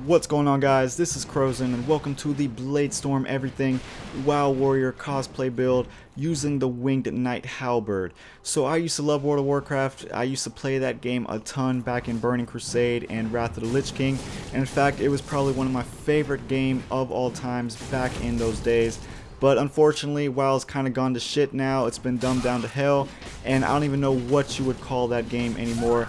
What's going on, guys? This is Crozen and welcome to the Bladestorm Everything WoW Warrior cosplay build using the Winged Knight Halberd. So I used to love World of Warcraft. I used to play that game a ton back in Burning Crusade and Wrath of the Lich King, and in fact it was probably one of my favorite games of all times back in those days. But unfortunately, WoW's kind of gone to shit now. It's been dumbed down to hell, and I don't even know what you would call that game anymore.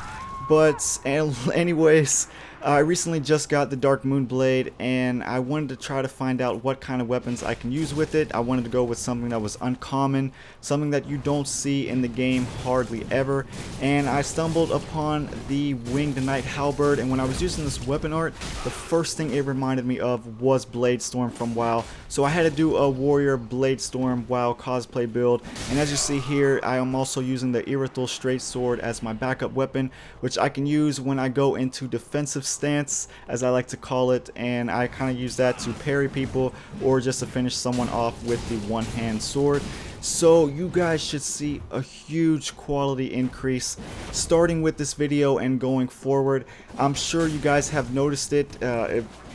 But anyways, I recently just got the Darkmoon Blade, and I wanted to try to find out what kind of weapons I can use with it. I wanted to go with something that was uncommon, something that you don't see in the game hardly ever, and I stumbled upon the Winged Knight Halberd, and when I was using this weapon art, the first thing it reminded me of was Bladestorm from WoW. So I had to do a Warrior Bladestorm WoW cosplay build, and as you see here, I am also using the Irithel Straight Sword as my backup weapon, which I can use when I go into defensive stance, as I like to call it, and I kind of use that to parry people or just to finish someone off with the one-hand sword. So you guys should see a huge quality increase starting with this video and going forward. I'm sure you guys have noticed it.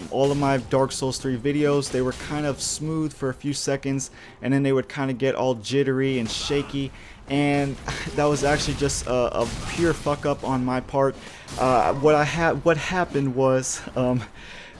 All of my Dark Souls 3 videos, they were kind of smooth for a few seconds, and then they would kind of get all jittery and shaky, and that was actually just a pure fuck up on my part. What happened was,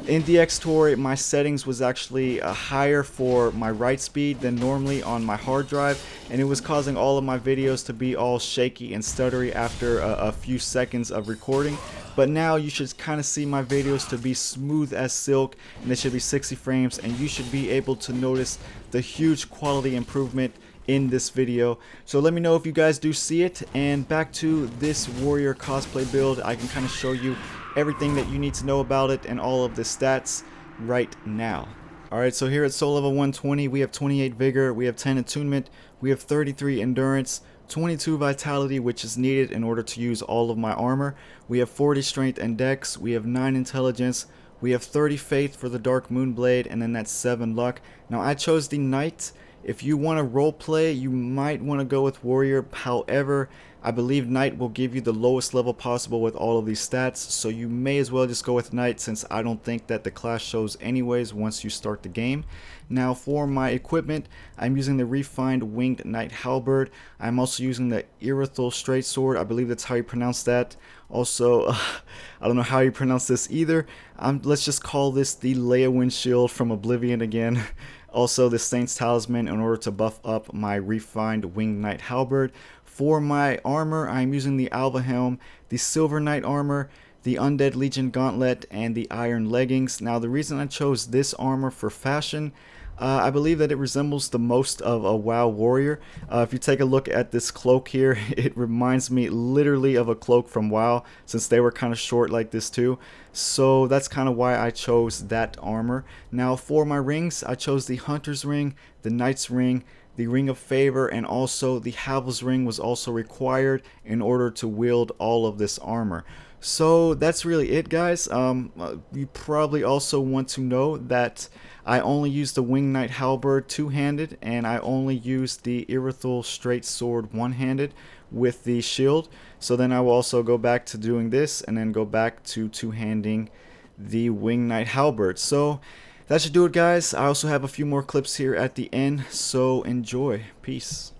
in the Xtor, my settings was actually higher for my write speed than normally on my hard drive, and it was causing all of my videos to be all shaky and stuttery after a few seconds of recording. But now you should kind of see my videos to be smooth as silk, and they should be 60 frames, and you should be able to notice the huge quality improvement in this video. So let me know if you guys do see it, and back to this warrior cosplay build. I can kind of show you everything that you need to know about it and all of the stats right now. Alright, so here at soul level 120 we have 28 vigor, we have 10 attunement, we have 33 endurance, 22 vitality, which is needed in order to use all of my armor, we have 40 strength and dex, we have 9 intelligence, we have 30 faith for the Darkmoon Blade, and then that's 7 luck. Now I chose the knight. If you want to roleplay, you might want to go with warrior. However, I believe knight will give you the lowest level possible with all of these stats, so you may as well just go with knight, since I don't think that the class shows anyways once you start the game. Now for my equipment, I'm using the refined Winged Knight Halberd. I'm also using the Irithel Straight Sword. I believe that's how you pronounce that. Also, I don't know how you pronounce this either. Let's just call this the Leyawind Shield from Oblivion again. Also the Saint's Talisman in order to buff up my refined Winged Knight Halberd. For my armor, I'm using the Alva Helm, the Silver Knight Armor, the Undead Legion Gauntlet, and the Iron Leggings. Now the reason I chose this armor for fashion, I believe that it resembles the most of a WoW warrior. If you take a look at this cloak here, it reminds me literally of a cloak from WoW, since they were kind of short like this too. So that's kind of why I chose that armor. Now for my rings, I chose the Hunter's Ring, the Knight's Ring, the Ring of Favor, and also the Havel's Ring was also required in order to wield all of this armor. So that's really it, guys. You probably also want to know that I only used the Winged Knight Halberd two-handed, and I only used the Irithel Straight Sword one-handed with the shield. So then I will also go back to doing this, and then go back to two-handing the Winged Knight Halberd. So that should do it, guys. I also have a few more clips here at the end, so enjoy. Peace.